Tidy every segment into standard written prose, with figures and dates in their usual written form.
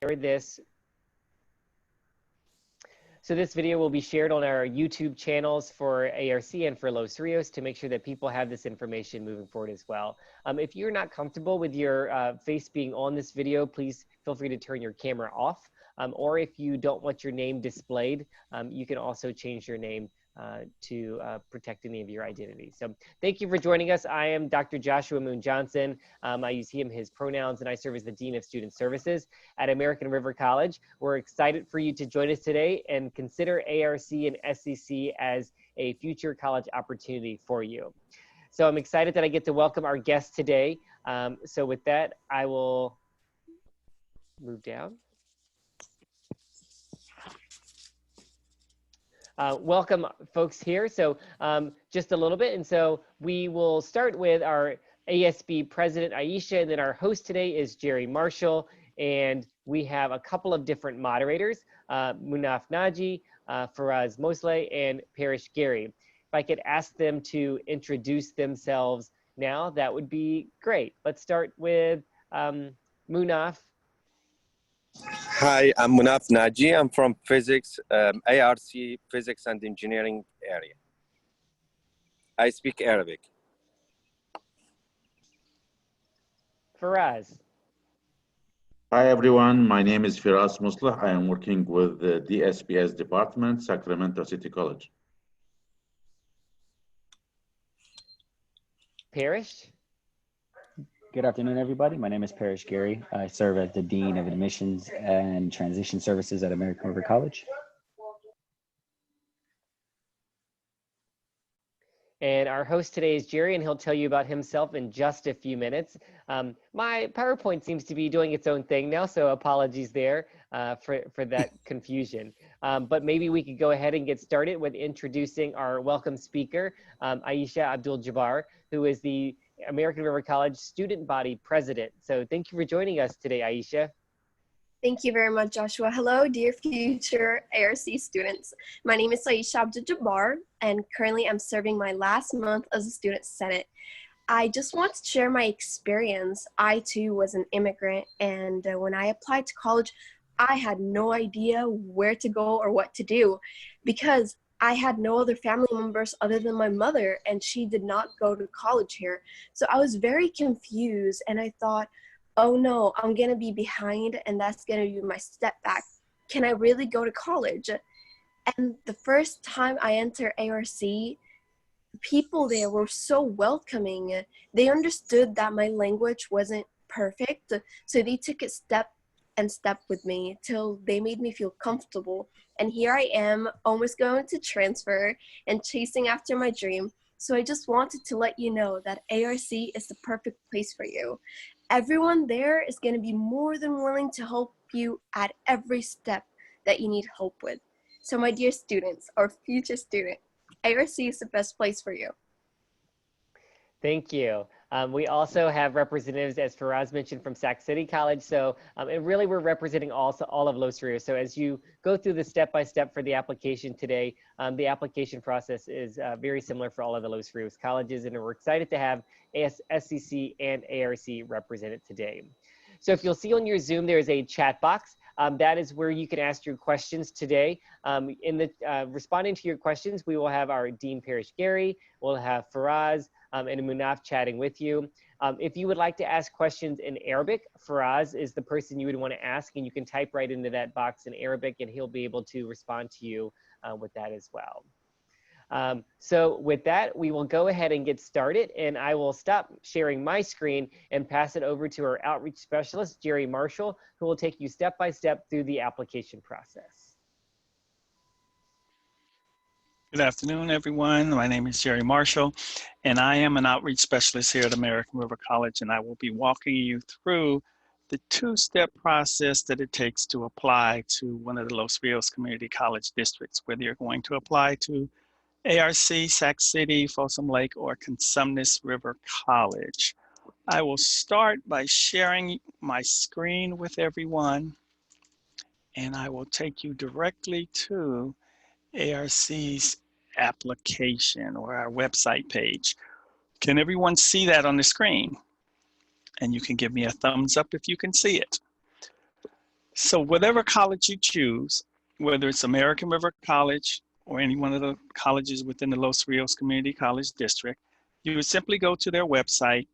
this. So this video will be shared on our YouTube channels for ARC and for Los Rios to make sure that people have this information moving forward as well. If you're not comfortable with your face being on this video, please feel free to turn your camera off. Or if you don't want your name displayed, you can also change your name to protect any of your identity. So thank you for joining us. I am Dr. Joshua Moon Johnson. I use he, him, his pronouns, and I serve as the Dean of Student Services at American River College. We're excited for you to join us today and consider ARC and SCC as a future college opportunity for you. So I'm excited that I get to welcome our guest today. So with that, I will move down. Welcome folks here. So just a little bit. And so we will start with our ASB president, Aisha, and then our host today is Jerry Marshall. And we have a couple of different moderators, Munaf Naji, Faraz Mosleh, and Parish Gary. If I could ask them to introduce themselves now, that would be great. Let's start with Munaf. Hi, I'm Munaf Naji. I'm from physics, ARC, physics and engineering area. I speak Arabic. Faraz. Hi, everyone. My name is Faraz Mosleh. I am working with the DSPS department, Sacramento City College. Parish. Good afternoon, everybody. My name is Parish Gary. I serve as the Dean of Admissions and Transition Services at American River College. And our host today is Jerry, and he'll tell you about himself in just a few minutes. My PowerPoint seems to be doing its own thing now, so apologies there for that confusion. But maybe we could go ahead and get started with introducing our welcome speaker, Aisha Abdul-Jabbar, who is the American River College Student Body President. So thank you for joining us today, Aisha. Thank you very much, Joshua. Hello, dear future ARC students. My name is Aisha Abdul-Jabbar, and currently I'm serving my last month as a student senate. I just want to share my experience. I too was an immigrant, and when I applied to college, I had no idea where to go or what to do because I had no other family members other than my mother, and she did not go to college here. So I was very confused, and I thought, oh no, I'm gonna be behind, and that's gonna be my step back. Can I really go to college? And the first time I entered ARC, people there were so welcoming. They understood that my language wasn't perfect, so they took it step with me till they made me feel comfortable. And here I am, almost going to transfer and chasing after my dream. So I just wanted to let you know that ARC is the perfect place for you. Everyone there is going to be more than willing to help you at every step that you need help with. So my dear students, or future student, ARC is the best place for you. Thank you. We also have representatives, as Faraz mentioned, from Sac City College. So, and really we're representing all of Los Rios. So as you go through the step-by-step for the application today, the application process is very similar for all of the Los Rios colleges, and we're excited to have SCC and ARC represented today. So if you'll see on your Zoom, there's a chat box. That is where you can ask your questions today. In the responding to your questions, we will have our Dean Parish Gary, we'll have Faraz and Munaf chatting with you. If you would like to ask questions in Arabic, Faraz is the person you would want to ask, and you can type right into that box in Arabic, and he'll be able to respond to you with that as well. So with that, we will go ahead and get started, and I will stop sharing my screen and pass it over to our outreach specialist, Jerry Marshall, who will take you step by step through the application process. Good afternoon, everyone. My name is Jerry Marshall, and I am an outreach specialist here at American River College, and I will be walking you through the two-step process that it takes to apply to one of the Los Rios Community College districts, whether you're going to apply to ARC, Sac City, Folsom Lake, or Cosumnes River College. I will start by sharing my screen with everyone, and I will take you directly to ARC's application or our website page. Can everyone see that on the screen? And you can give me a thumbs up if you can see it. So whatever college you choose, whether it's American River College or any one of the colleges within the Los Rios Community College District, you would simply go to their website,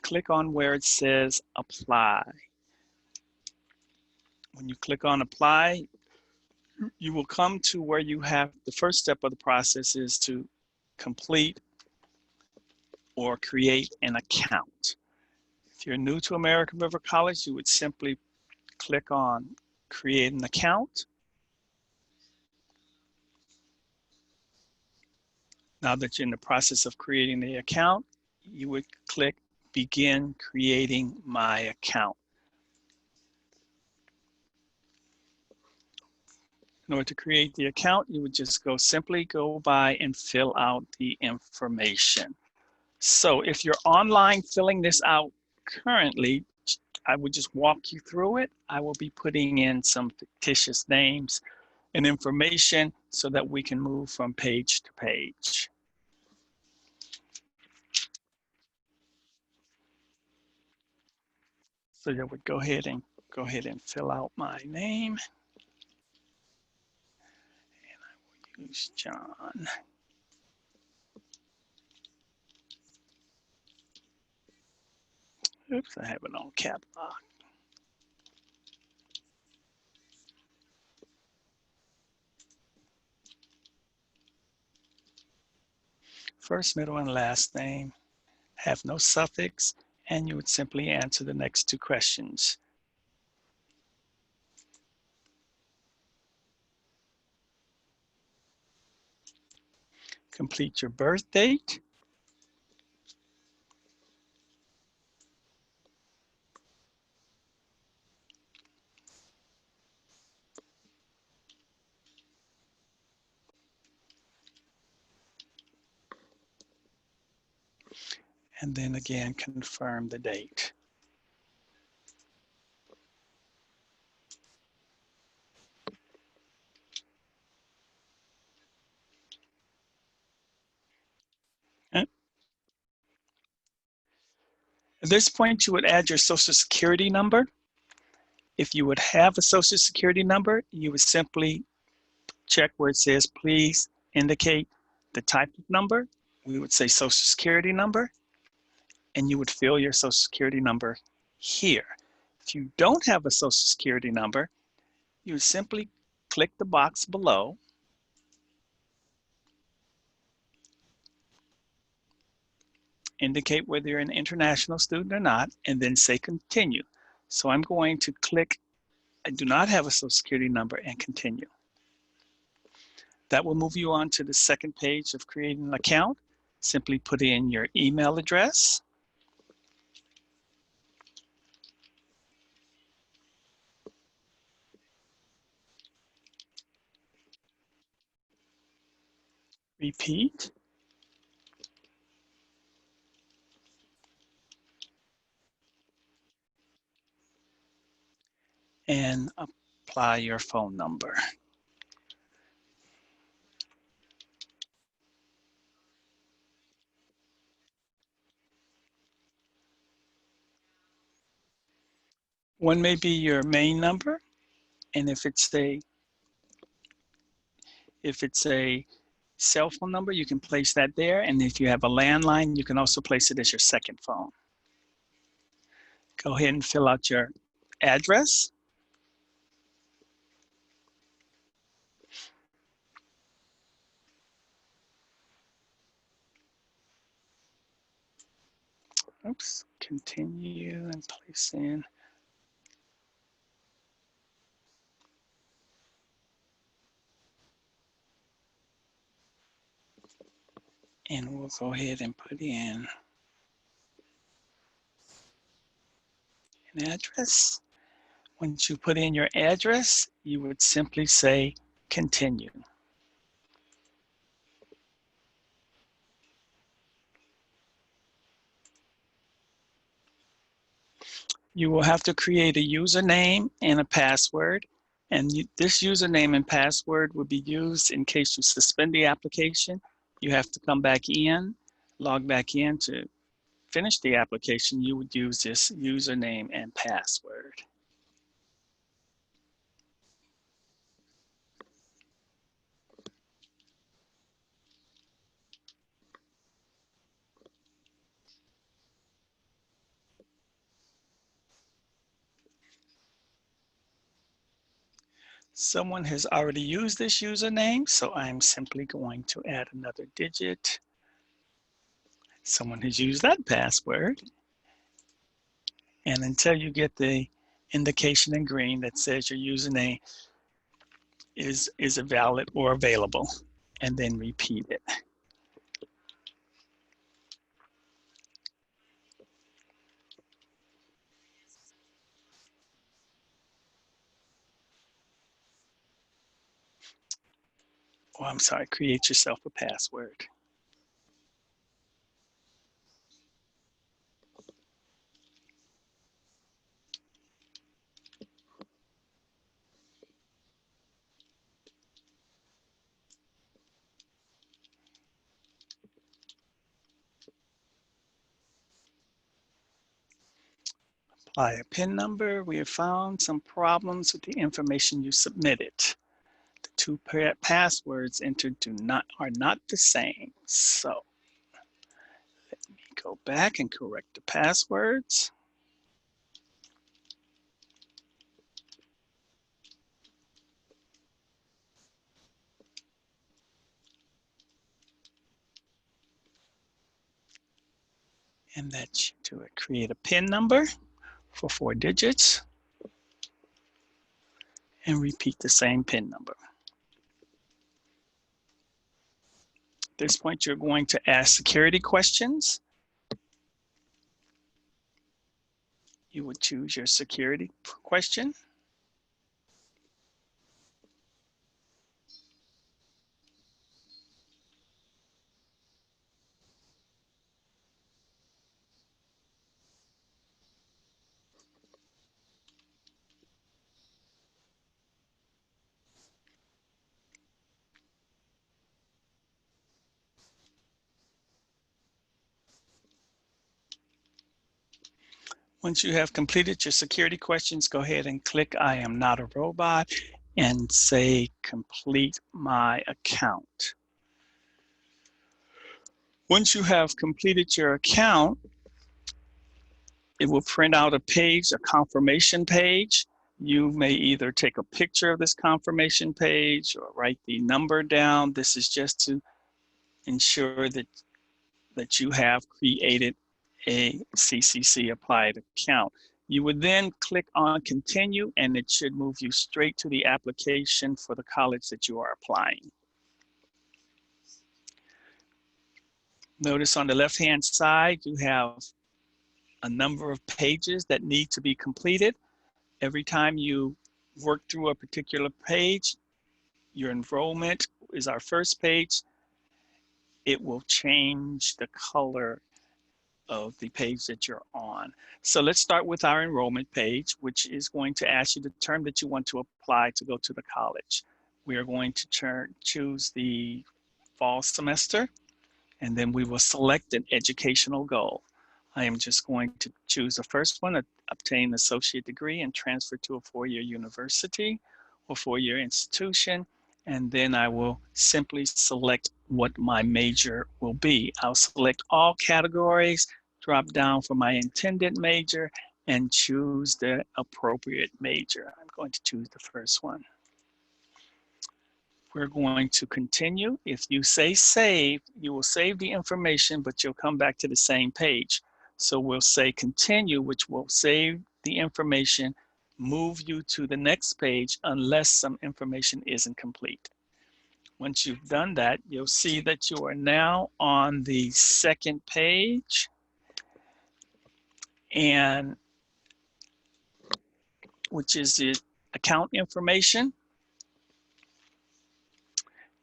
click on where it says apply. When you click on apply, you will come to where you have the first step of the process is to complete or create an account. If you're new to American River College, you would simply click on create an account. Now that you're in the process of creating the account, you would click begin creating my account. In order to create the account, you would just simply go by and fill out the information. So if you're online filling this out currently, I would just walk you through it. I will be putting in some fictitious names and information so that we can move from page to page. So I would go ahead and fill out my name. And I will use John. Oops, I have it on cap lock. First, middle, and last name have no suffix, and you would simply answer the next two questions. Complete your birth date. And then again, confirm the date. Okay. At this point, you would add your Social Security number. If you would have a Social Security number, you would simply check where it says, please indicate the type of number. We would say Social Security number, and you would fill your Social Security number here. If you don't have a Social Security number, you would simply click the box below indicate whether you're an international student or not, and then say continue. So I'm going to click, I do not have a Social Security number, and continue. That will move you on to the second page of creating an account. Simply put in your email address. Repeat. And apply your phone number. One may be your main number, and if it's a cell phone number, you can place that there, and if you have a landline, you can also place it as your second phone. Go ahead and fill out your address. Oops, continue and place in. And we'll go ahead and put in an address. Once you put in your address, you would simply say continue. You will have to create a username and a password. And this username and password will be used in case you suspend the application. You have to come back in, log back in to finish the application. You would use this username and password. Someone has already used this username, so I'm simply going to add another digit. Someone has used that password. And until you get the indication in green that says your username is valid or available, and then repeat it. Oh, I'm sorry, create yourself a password. Apply a PIN number. We have found some problems with the information you submitted. The two passwords entered are not the same. So let me go back and correct the passwords. And that should do it. Create a PIN number for 4 digits and repeat the same PIN number. At this point, you're going to ask security questions. You would choose your security question. Once you have completed your security questions, go ahead and click I am not a robot and say complete my account. Once you have completed your account, it will print out a page, a confirmation page. You may either take a picture of this confirmation page or write the number down. This is just to ensure that you have created a CCC applied account. You would then click on continue and it should move you straight to the application for the college that you are applying. Notice on the left-hand side, you have a number of pages that need to be completed. Every time you work through a particular page, your enrollment is our first page. It will change the color of the page that you're on. So let's start with our enrollment page, which is going to ask you the term that you want to apply to go to the college. We are going to choose the fall semester, and then we will select an educational goal. I am just going to choose the first one, obtain an associate degree and transfer to a 4-year university or 4-year institution. And then I will simply select what my major will be. I'll select all categories, drop down for my intended major, and choose the appropriate major. I'm going to choose the first one. We're going to continue. If you say save, you will save the information, but you'll come back to the same page. So we'll say continue, which will save the information, move you to the next page unless some information isn't complete. Once you've done that, you'll see that you are now on the second page, and which is the account information.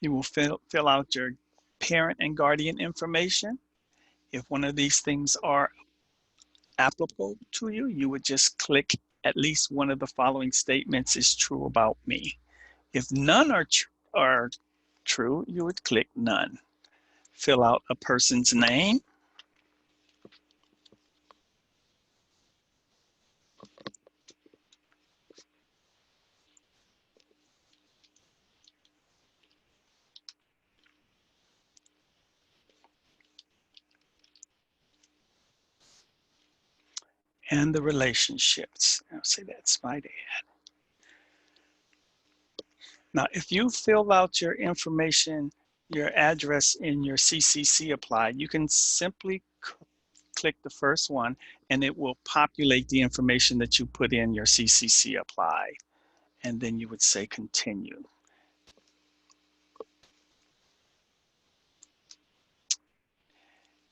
You will fill out your parent and guardian information. If one of these things are applicable to you, you would just click at least one of the following statements is true about me. If none are true, you would click none. Fill out a person's name. And the relationships. I'll say that's my dad. Now, if you fill out your information, your address in your CCC apply, you can simply click the first one and it will populate the information that you put in your CCC apply. And then you would say continue.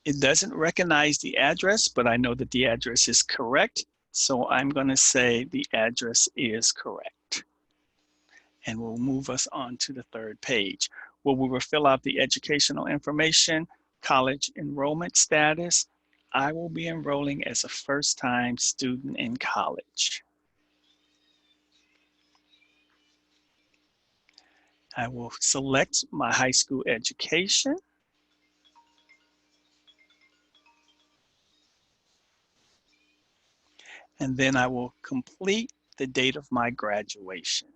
It doesn't recognize the address, but I know that the address is correct. So I'm going to say the address is correct. And we'll move us on to the third page, where we will fill out the educational information, college enrollment status. I will be enrolling as a first-time student in college. I will select my high school education. And then I will complete the date of my graduation.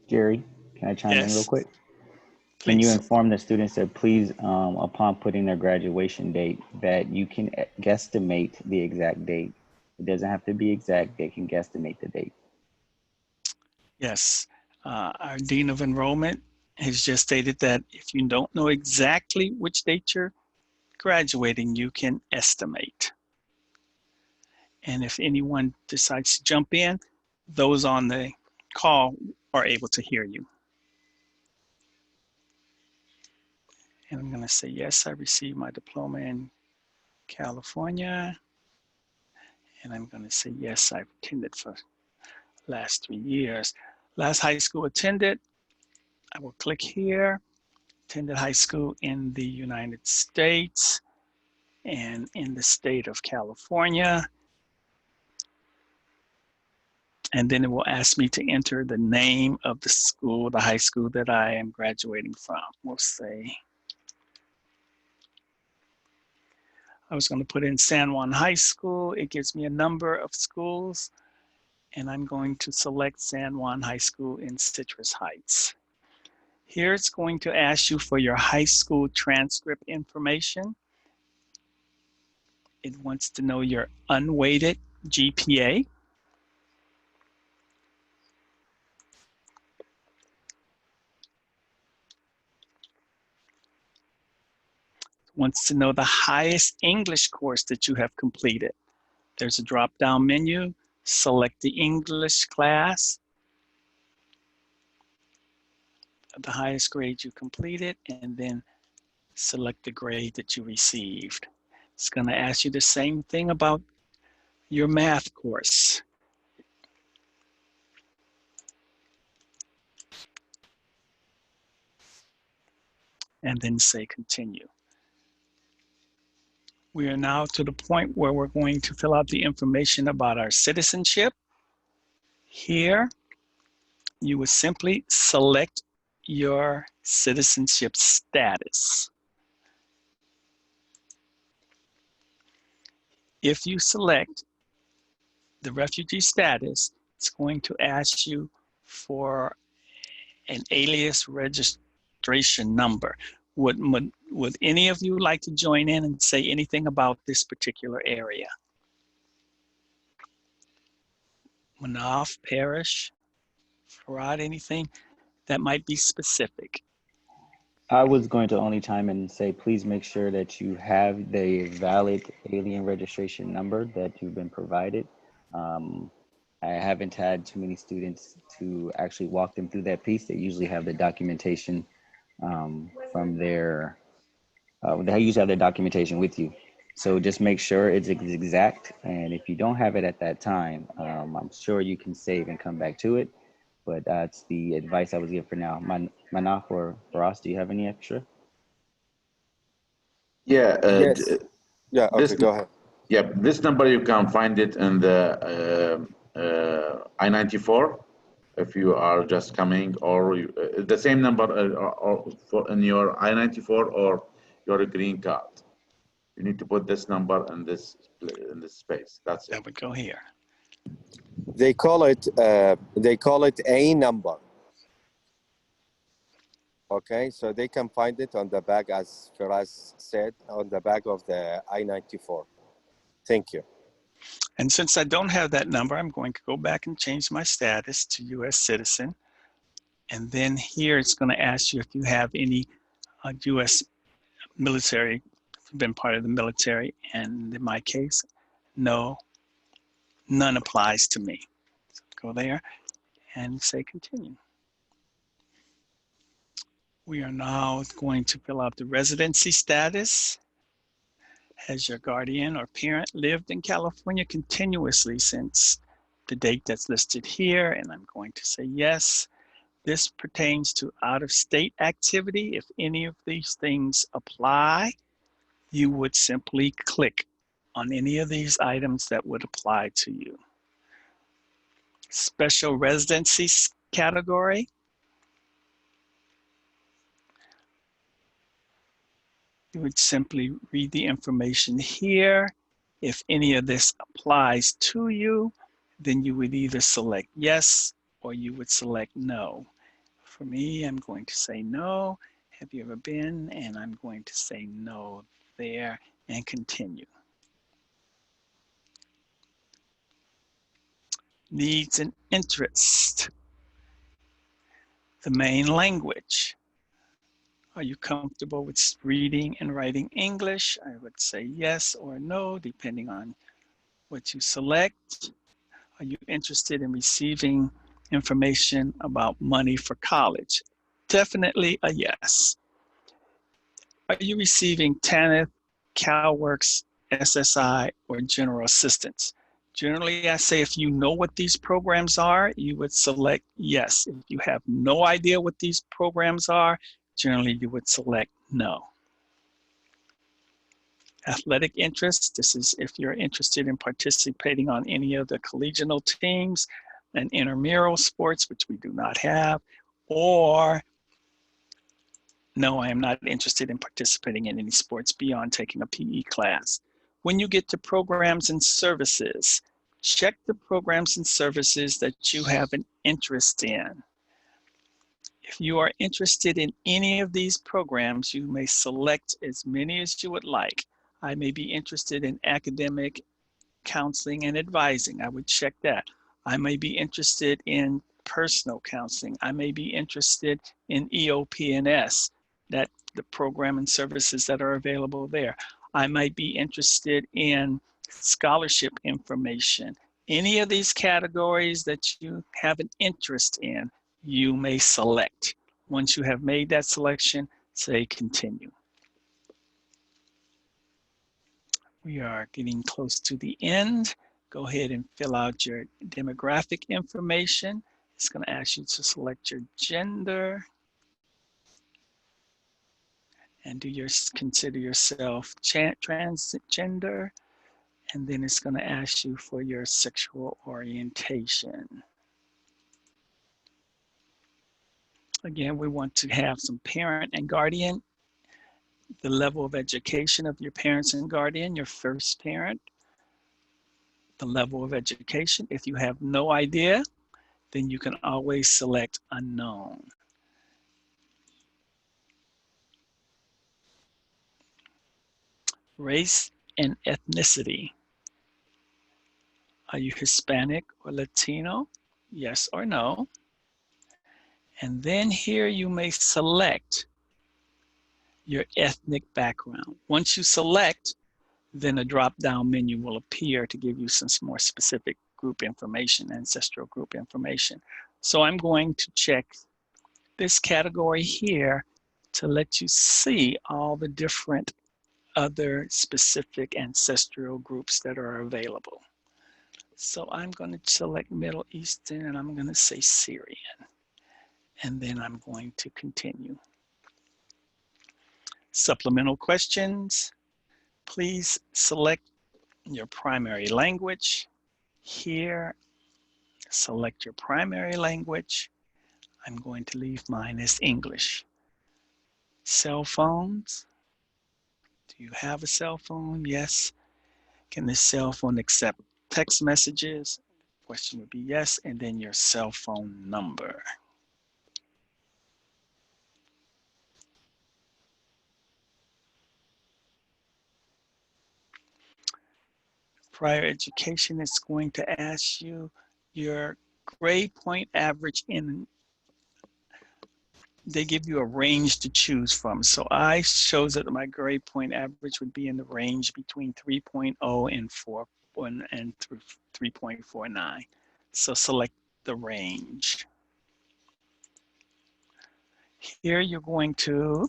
Jerry, can I chime in real Yes, quick? Can you please. inform the students that please, upon putting their graduation date, that you can guesstimate the exact date? It doesn't have to be exact, they can guesstimate the date. Yes, our Dean of Enrollment has just stated that if you don't know exactly which date you're graduating, you can estimate. And if anyone decides to jump in, those on the call are able to hear you. And I'm going to say, yes, I received my diploma in California. And I'm going to say, yes, I've attended for the last 3 years. Last high school attended, I will click here. Attended high school in the United States and in the state of California. And then it will ask me to enter the name of the school, the high school that I am graduating from. We'll say, I was going to put in San Juan High School. It gives me a number of schools, and I'm going to select San Juan High School in Citrus Heights. Here it's going to ask you for your high school transcript information. It wants to know your unweighted GPA. Wants to know the highest English course that you have completed. There's a drop-down menu, select the English class, the highest grade you completed, and then select the grade that you received. It's gonna ask you the same thing about your math course. And then say continue. We are now to the point where we're going to fill out the information about our citizenship. Here, you would simply select your citizenship status. If you select the refugee status, it's going to ask you for an alias registration number. Would any of you like to join in and say anything about this particular area? Manaf, Parrish, Farad, anything that might be specific? I was going to only chime in and say, please make sure that you have the valid alien registration number that you've been provided. I haven't had too many students to actually walk them through that piece. They usually have the documentation from their, they usually have their documentation with you. So just make sure it's exact. And if you don't have it at that time, I'm sure you can save and come back to it. But that's the advice I was given for now. Manaf or Ross, do you have any extra? Yeah. Yes. Yeah, okay, go ahead. Yeah, this number, you can find it in the I-94 if you are just coming, or the same number or for in your I-94 or your green card. You need to put this number in this space. That's it. That would go here. They call it a number. Okay, so they can find it on the back, as Firas said, on the back of the I-94. Thank you. And since I don't have that number, I'm going to go back and change my status to U.S. citizen. And then here it's going to ask you if you have any U.S. military, been part of the military. And in my case, no, none applies to me. So go there and say continue. We are now going to fill out the residency status. Has your guardian or parent lived in California continuously since the date that's listed here? And I'm going to say yes. This pertains to out-of-state activity. If any of these things apply, you would simply click on any of these items that would apply to you. Special residency category. You would simply read the information here. If any of this applies to you, then you would either select yes or you would select no. For me, I'm going to say no. Have you ever been? And I'm going to say no there and continue. Needs and interests. The main language. Are you comfortable with reading and writing English? I would say yes or no, depending on what you select. Are you interested in receiving information about money for college? Definitely a yes. Are you receiving TANF, CalWORKS, SSI, or general assistance? Generally, I say if you know what these programs are, you would select yes. If you have no idea what these programs are, generally you would select no. Athletic interests, this is if you're interested in participating on any of the collegial teams and intramural sports, which we do not have, or no, I am not interested in participating in any sports beyond taking a PE class. When you get to programs and services, check the programs and services that you have an interest in. If you are interested in any of these programs, you may select as many as you would like. I may be interested in academic counseling and advising. I would check that. I may be interested in personal counseling. I may be interested in EOP&S, that the program and services that are available there. I might be interested in scholarship information. Any of these categories that you have an interest in, you may select. Once you have made that selection, say continue. We are getting close to the end. Go ahead and fill out your demographic information. It's going to ask you to select your gender. And consider yourself transgender. And then it's going to ask you for your sexual orientation. Again, we want to have some parent and guardian. The level of education of your parents and guardian, your first parent. The level of education. If you have no idea, then you can always select unknown. Race and ethnicity. Are you Hispanic or Latino? Yes or no. And then here you may select your ethnic background. Once you select, then a drop-down menu will appear to give you some more specific group information, ancestral group information. So I'm going to check this category here to let you see all the different other specific ancestral groups that are available. So I'm going to select Middle Eastern and I'm going to say Syrian. And then I'm going to continue. Supplemental questions. Please select your primary language. Here, select your primary language. I'm going to leave mine as English. Cell phones. Do you have a cell phone? Yes. Can this cell phone accept text messages? Question would be yes, and then your cell phone number. prior education, it's going to ask you your grade point average in, they give you a range to choose from. So I chose that my grade point average would be in the range between 3.0 and 4 and 3.49. So select the range. Here you're going to,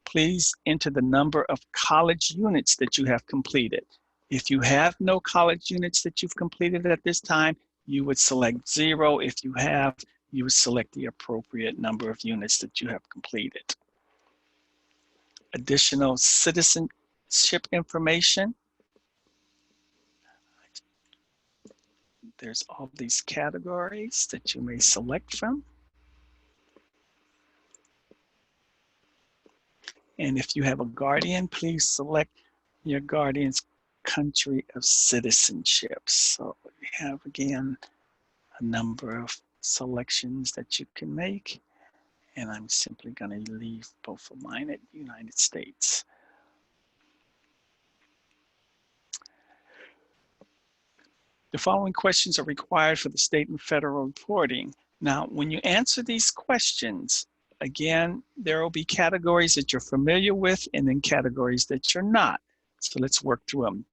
please enter the number of college units that you have completed. If you have no college units that you've completed at this time, you would select 0. If you have, you would select the appropriate number of units that you have completed. Additional citizenship information. There's all these categories that you may select from. And if you have a guardian, please select your guardian's country of citizenship. So we have, again, a number of selections that you can make. And I'm simply going to leave both of mine at United States. The following questions are required for the state and federal reporting. Now, when you answer these questions, again, there will be categories that you're familiar with and then categories that you're not. So let's work through them.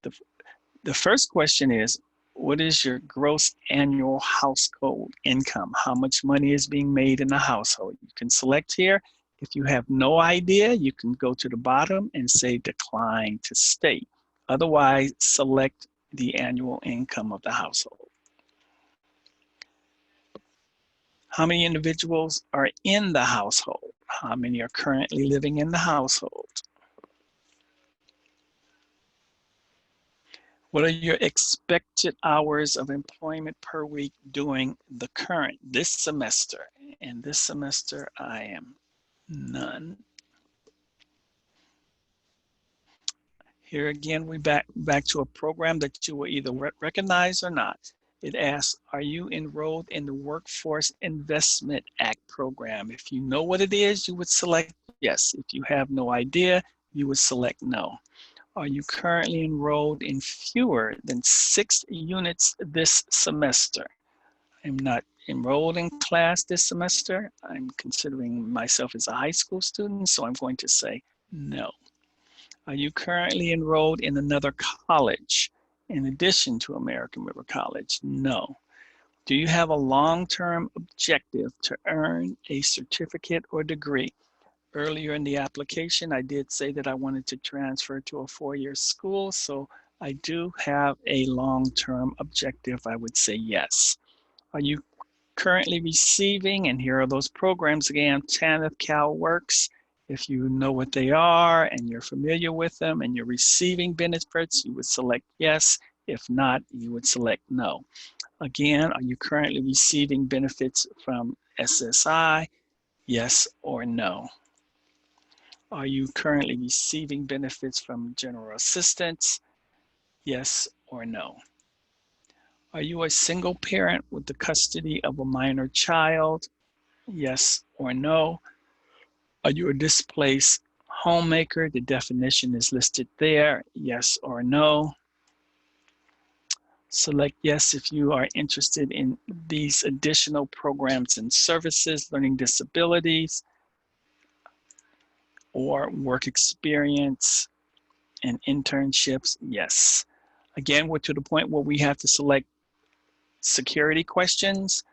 The first question is, what is your gross annual household income? How much money is being made in the household? You can select here. If you have no idea, you can go to the bottom and say decline to state. Otherwise, select the annual income of the household. How many individuals are in the household? How many are currently living in the household? What are your expected hours of employment per week during this semester? And this semester, I am none. Here again, we back to a program that you will either recognize or not. It asks, are you enrolled in the Workforce Investment Act program? If you know what it is, you would select yes. If you have no idea, you would select no. Are you currently enrolled in fewer than 6 units this semester? I'm not enrolled in class this semester. I'm considering myself as a high school student, so I'm going to say no. Are you currently enrolled in another college in addition to American River College? No. Do you have a long-term objective to earn a certificate or degree? Earlier in the application, I did say that I wanted to transfer to a 4-year school, so I do have a long-term objective. I would say yes. Are you currently receiving, and here are those programs again, TANF, CalWORKS. If you know what they are and you're familiar with them and you're receiving benefits, you would select yes. If not, you would select no. Again, are you currently receiving benefits from SSI? Yes or no. Are you currently receiving benefits from general assistance? Yes or no. Are you a single parent with the custody of a minor child? Yes or no. Are you a displaced homemaker? The definition is listed there. Yes or no. Select yes if you are interested in these additional programs and services, learning disabilities, or work experience and internships. Yes. Again, we're to the point where we have to select security questions.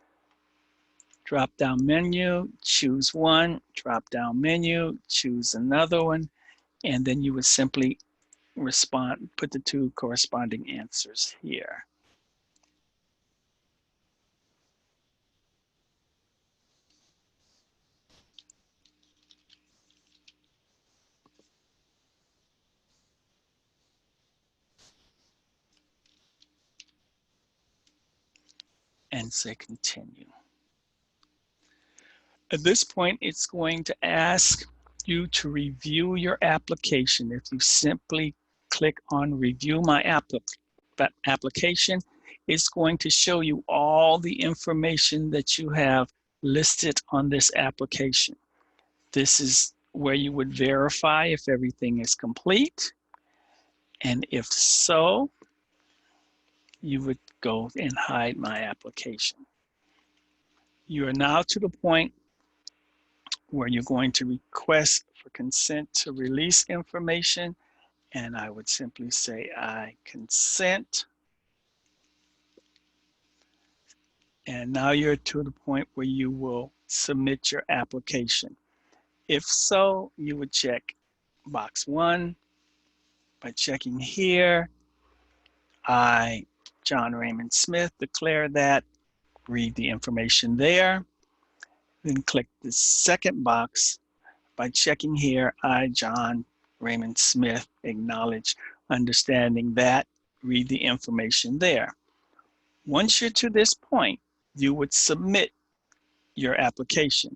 Drop down menu, choose one, drop down menu, choose another one, and then you would simply respond, put the 2 corresponding answers here. And say continue. At this point, it's going to ask you to review your application. If you simply click on review my application, it's going to show you all the information that you have listed on this application. This is where you would verify if everything is complete. And if so, you would go and hide my application. You are now to the point where you're going to request for consent to release information, and I would simply say, I consent. And now you're to the point where you will submit your application. If so, you would check box 1 by checking here. I, John Raymond Smith, declare that, read the information there. Then click the second box by checking here. I, John Raymond Smith, acknowledge, understanding that, read the information there. Once you're to this point, you would submit your application.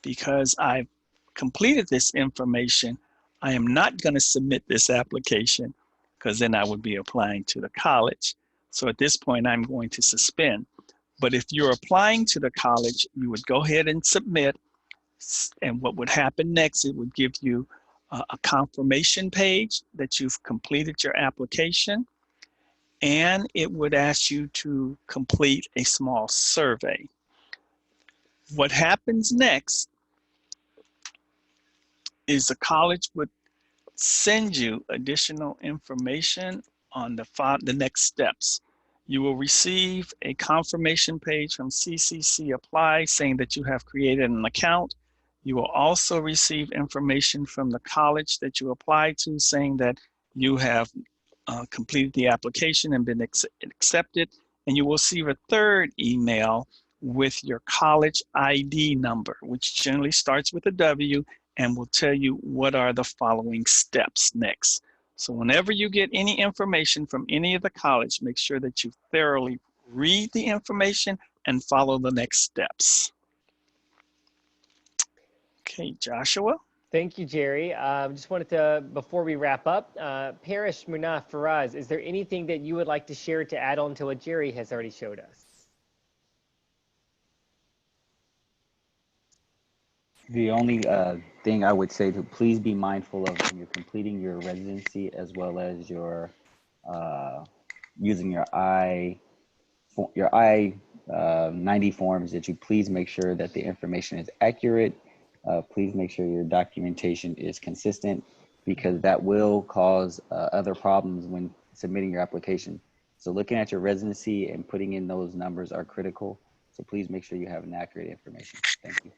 Because I've completed this information, I am not going to submit this application because then I would be applying to the college. So at this point, I'm going to suspend. But if you're applying to the college, you would go ahead and submit. And what would happen next, it would give you a confirmation page that you've completed your application. And it would ask you to complete a small survey. What happens next is the college would send you additional information on the next steps. You will receive a confirmation page from CCC Apply saying that you have created an account. You will also receive information from the college that you applied to saying that you have completed the application and been accepted. And you will receive a third email with your college ID number, which generally starts with a W and will tell you what are the following steps next. So whenever you get any information from any of the college, make sure that you thoroughly read the information and follow the next steps. Okay, Joshua. Thank you, Jerry. Just wanted to, before we wrap up, Parish, Munaf, Faraz, is there anything that you would like to share to add on to what Jerry has already showed us? The only thing I would say to please be mindful of when you're completing your residency as well as your using your I-90 forms, that you please make sure that the information is accurate. Please make sure your documentation is consistent, because that will cause other problems when submitting your application. So looking at your residency and putting in those numbers are critical. So please make sure you have an accurate information. Thank you.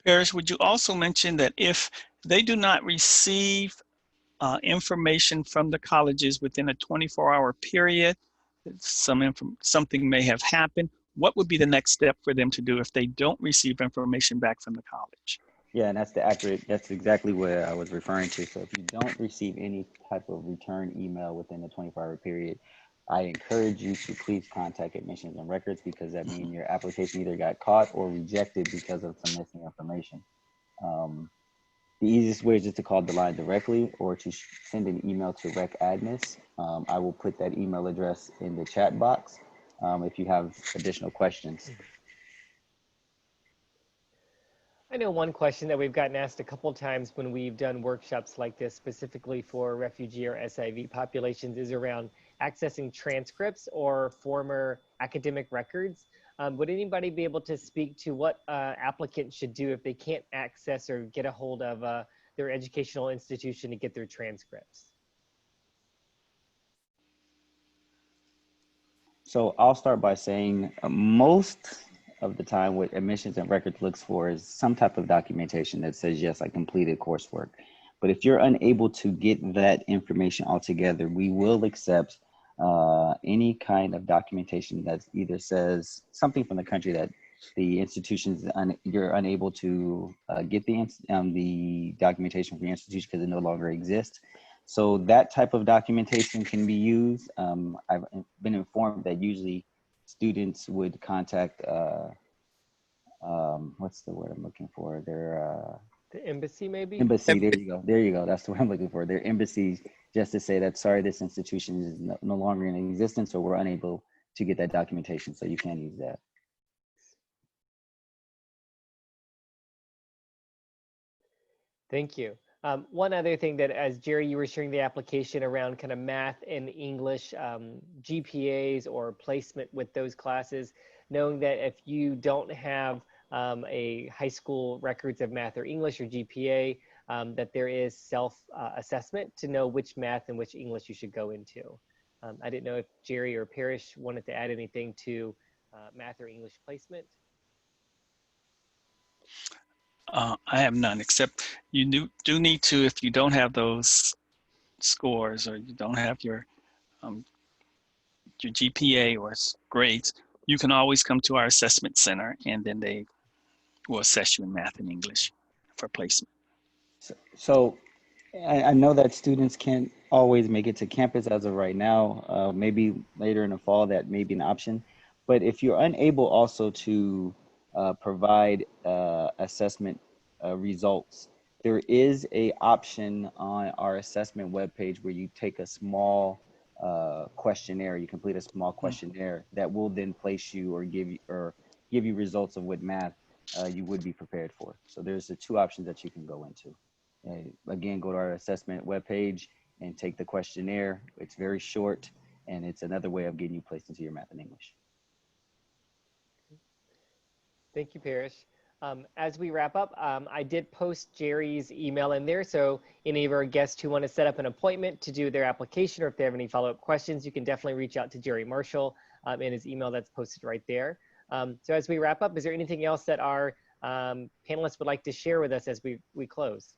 Paris, would you also mention that if they do not receive information from the colleges within a 24-hour period, something may have happened, what would be the next step for them to do if they don't receive information back from the college? Yeah, and that's exactly what I was referring to. So if you don't receive any type of return email within the 24-hour period, I encourage you to please contact admissions and records, because that means your application either got caught or rejected because of some missing information. The easiest way is just to call the line directly or to send an email to RecAdmis. I will put that email address in the chat box if you have additional questions. I know one question that we've gotten asked a couple of times when we've done workshops like this, specifically for refugee or SIV populations, is around accessing transcripts or former academic records. Would anybody be able to speak to what applicants should do if they can't access or get a hold of their educational institution to get their transcripts? So I'll start by saying most of the time what admissions and records looks for is some type of documentation that says, yes, I completed coursework. But if you're unable to get that information altogether, we will accept any kind of documentation that either says something from the country that the institutions, you're unable to get the documentation from the institution because it no longer exists. So that type of documentation can be used. I've been informed that usually students would contact, what's the word I'm looking for? The embassy, maybe? Embassy, there you go. There you go. That's the word I'm looking for. Their embassies, just to say that, sorry, this institution is no longer in existence, or we're unable to get that documentation. So you can use that. Thank you. One other thing that, as Jerry, you were sharing the application around kind of math and English GPAs or placement with those classes, knowing that if you don't have a high school records of math or English or GPA, that there is self-assessment to know which math and which English you should go into. I didn't know if Jerry or Parrish wanted to add anything to math or English placement. I have none, except you do need to, if you don't have those scores or you don't have your GPA or grades, you can always come to our assessment center, and then they will assess you in math and English for placement. So I know that students can't always make it to campus as of right now. Maybe later in the fall that may be an option. But if you're unable also to provide assessment results, there is a option on our assessment webpage where you take a small questionnaire. You complete a small questionnaire that will then place you or give you results of what math you would be prepared for. So there's the two options that you can go into. Again, go to our assessment webpage and take the questionnaire. It's very short, and it's another way of getting you placed into your math and English. Thank you, Parrish. As we wrap up, I did post Jerry's email in there, so any of our guests who want to set up an appointment to do their application, or if they have any follow-up questions, you can definitely reach out to Jerry Marshall in his email that's posted right there. So as we wrap up, is there anything else that our panelists would like to share with us as we close?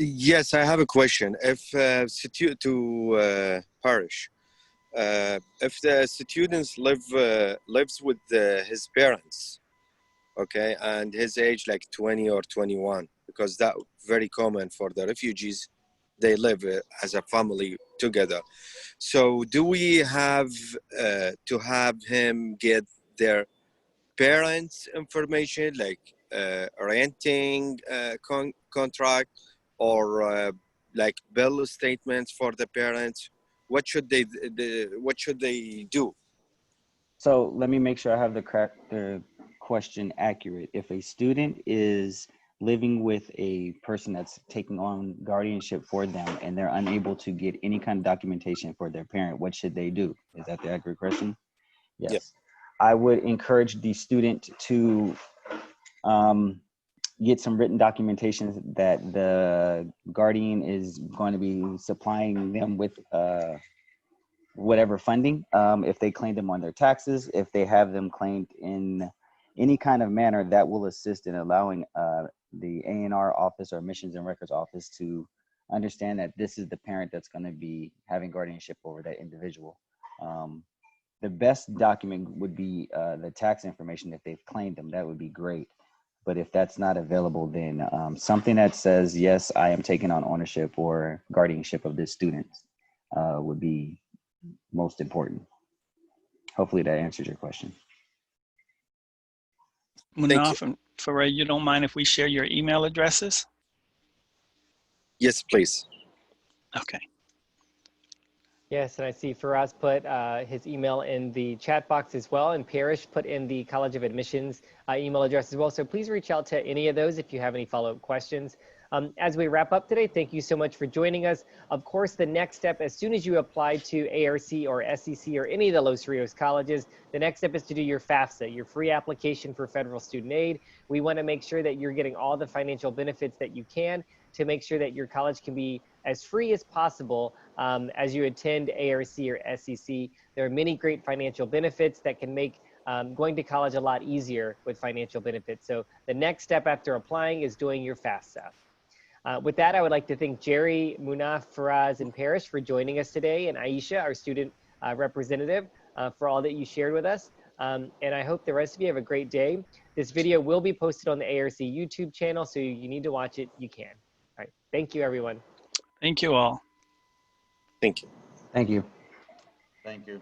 Yes, I have a question. If to Parish, if the students lives with his parents, okay, and his age like 20 or 21, because that very common for the refugees, they live as a family together. So do we have to have him get their parents' information, like renting contract, or like bill statements for the parents? What should they do? So let me make sure I have the question accurate. If a student is living with a person that's taking on guardianship for them and they're unable to get any kind of documentation for their parent, what should they do? Is that the accurate question? Yes. Yep. I would encourage the student to get some written documentation that the guardian is going to be supplying them with whatever funding, if they claim them on their taxes, if they have them claimed in any kind of manner that will assist in allowing the A&R office or Admissions and Records office to understand that this is the parent that's going to be having guardianship over that individual. The best document would be the tax information. If they've claimed them, that would be great. But if that's not available, then something that says, yes, I am taking on ownership or guardianship of this student would be most important. Hopefully that answers your question. Munaf and Faray, you don't mind if we share your email addresses? Yes, please. Okay. Yes, and I see Faraz put his email in the chat box as well, and Parrish put in the College of Admissions email address as well. So please reach out to any of those if you have any follow-up questions. As we wrap up today, thank you so much for joining us. Of course, the next step, as soon as you apply to ARC or SEC or any of the Los Rios colleges, the next step is to do your FAFSA, your free application for federal student aid. We want to make sure that you're getting all the financial benefits that you can to make sure that your college can be as free as possible as you attend ARC or SEC. There are many great financial benefits that can make going to college a lot easier with financial benefits. So the next step after applying is doing your FAFSA. With that, I would like to thank Jerry, Munaf, Faraz, and Parrish for joining us today, and Aisha, our student representative, for all that you shared with us. And I hope the rest of you have a great day. This video will be posted on the ARC YouTube channel, so you need to watch it, you can. All right, thank you, everyone. Thank you all. Thank you. Thank you. Thank you.